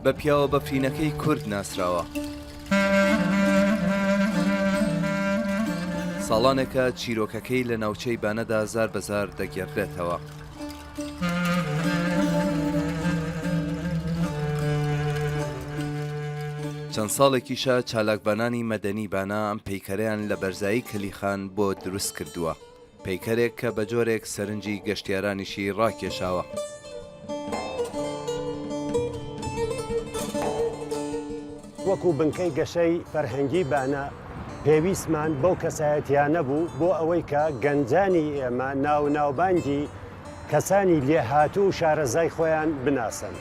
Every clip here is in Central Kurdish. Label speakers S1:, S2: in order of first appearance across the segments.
S1: بە پیاوە بەفرینەکەی کورد ناسراوە. ساڵانێکە چیرۆکەکەی لە ناوچەی بانەدا زار بەزار دەگێڕێتەوە. چەند ساڵێکیشە چالاکبانانی مەدەنی بانە ئەم پەیکەرەیان لە بەرزایی کەلیخان بۆ دروست کردووە، پەیکەرێک کە بە جۆرێک سەرنجی گەشتیارانیشی ڕاکێشاوە.
S2: وەکو بنکەی گەشەی فەرهەنگی بانە پێویستمان بەو کەسایەتیان نەبوو بۆ ئەوەی کە گەنجانی ئێمە ناوناوبانگی کەسانی لێهاتوو و شارەزای خۆیان بناسن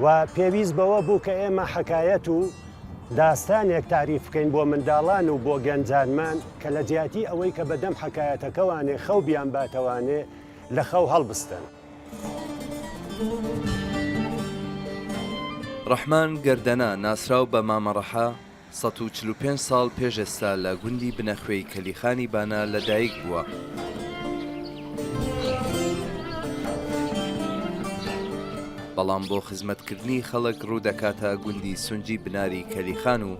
S2: و پێویست بەوە بوو کە ئێمە حەکایەت و داستانێک تاریف بکەین بۆ منداڵان و بۆ گەنجانمان کە لە جیاتی ئەوەی کە بەدەم حەکایەتەکەوانێ خەو بیان باتەوانێ لە خەو هەڵبستن.
S1: ڕەحمان گەردەنە ناسراو بە مامەڕەحە 145 ساڵ پێش ئێستا لە گوندی بنەخوێی کەلیخانی بانە لەدایک بووە. بەڵام بۆ خزمەتکردنی خەڵک ڕوو دەکاتە گوندی سونجی بناری کەلیخان و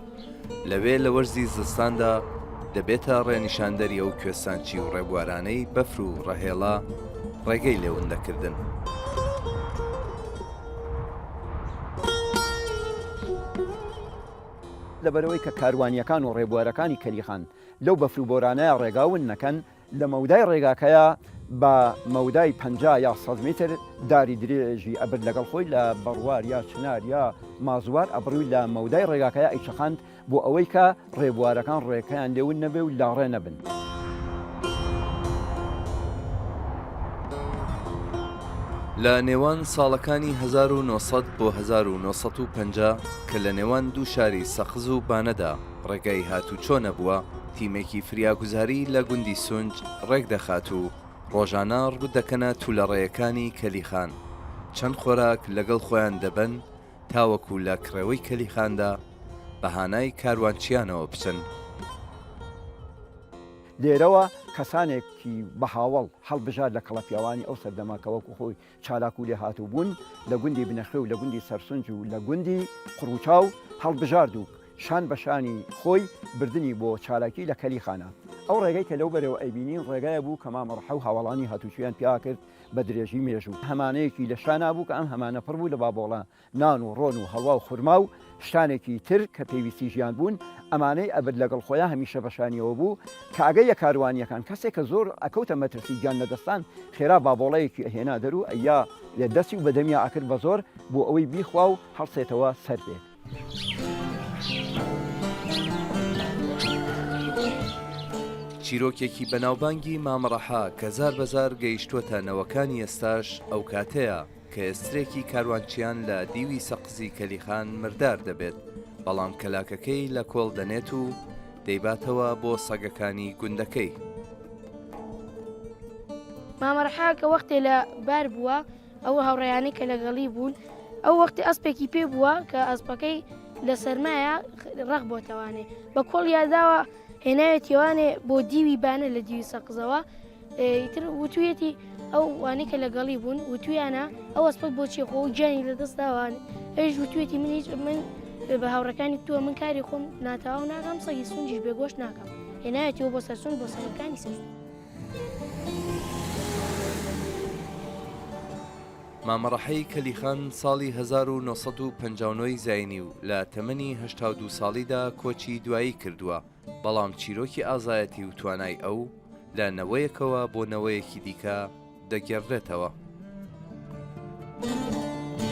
S1: لەوێ لە وەرزی زستاندا دەبێتە ڕێنیشاندەری ئەو کوێستانچی و ڕێبوارانەی بەفر و ڕەهێڵا ڕێگەی لێوندەکردن.
S3: لەبەرەوەی کە کاروانیەکان و ڕێبوارەکانی کەلیخان لەو بەفروبۆرانەیە ڕێگاون نەکەن لە مەودای ڕێگاکەیە بە مەودای 50 یا 100 متر داری درێژی ئەبر لەگەڵ خۆی لە بەڕوار یا چنار یا مازوار ئەبڕووی لە مەودای ڕێگاکەیە ئەیچەخاند بۆ ئەوەی کە ڕێبوارەکان ڕێکەیان لێون نەبێ و لاڕێ نەبن.
S1: لە نێوان ساڵەکانی 1900 بۆ 1950 کە لە نێوان دوو شاری سەخز و بانەدا ڕێگای هاتوچۆ نەبووە، تیمێکی فریاگوزاری لە گوندی سونج ڕێک دەخات و ڕۆژانە ڕوو دەکەنە توولەڕێیەکانی کەلیخان، چەند خۆراک لەگەڵ خۆیان دەبن تاوەکو لە کڕێوەی کەلیخاندا بەهانای کاروانچیانەوە بچن.
S3: لێرەوە کەسانێکی بەهاوڵ هەڵبژار لە کەڵەپیاوانی ئەو سەردەماکەوەکو خۆی چالاک و لێ هاتوو بوون لە گوندی بنەخێ و لە گوندی سەرسونج و لە گوندی قڕوچاو هەڵبژارد و شان بەشانی خۆی بردننی بۆ چالاکی لە کەلیخانە. ئەو ڕێگەی کە لەو بەرەوە ئەیبینین ڕێگایە بوو کە مامەڕەحە و هاوڵانی هاتوچیان پیا کرد بە درێژی مێژوو هەمانەیەکی لە شانا بوو کە ئەم هەمانە پڕ بوو لە بابۆڵە نان و ڕۆن و هەڵوا و خورما و شتانێکی تر کە پێویستی ژیان بوون ئەمانەی ئەبد لەگەڵ خۆیان هەمیشە بەشانیەوە بوو کە ئەگەی یە کاروانیەکان کەسێک کە زۆر ئەکەوتە مەترسی گیان لەدەستان خێرا بابۆڵەیەکی ئەهێنا دەرو ئەیا لێ دەستی و بەدەمیا ئاکرد بە زۆر بۆ ئەوەی بیخوا و هەڵسێتەوە سەر بێت.
S1: چیرۆکێکی بەناوبانگی مامەڕەحە کە زار بەزار گەیشتووەتە نەوەکانی ئێستاش ئەو کاتەیە کە ئێسترێکی کاروانچیان لە دیوی سەقزی کەلیخان مردار دەبێت، بەڵام کەلاکەکەی لە کۆڵ دەنێت و دەیباتەوە بۆ سەگەکانی گوندەکەی.
S4: مامەڕەحە کە وەختێ لە بار بووە ئەوە هاوڕێیانەی کە لەگەڵی بوون ئەو وەختی ئەسپێکی پێ بووە کە ئەسپەکەی لە سەرمایە ڕەق بۆتەوانێ بە کۆڵ یاداوە هێناوێتیوانێ بۆ دیوی بانە لە دیوی سەقزەوە ئیتر وتوێتی ئەو وانەی کە لەگەڵی بوون وتویانە ئەو ئەسپەت بۆچی خۆ گیانی لەدەستداوان ئەوش وتوێتی من بە هاوڕەکانی تووە من کاری خۆم ناتاوا ناکەم سەگی سونجیش بێگۆشت ناکەم هێناوێتیەوە بۆ سەرسون بۆ سەگەکانی سەرسون.
S1: مامەڕەحەی کەلیخان ساڵی 1959 زاینی و لە تەمەنی 82 ساڵیدا کۆچی دوایی کردووە، بەڵام چیرۆکی ئازایەتی و توانای ئەو لە نەوەیەکەوە بۆ نەوەیەکی دیکە دەگێڕێتەوە.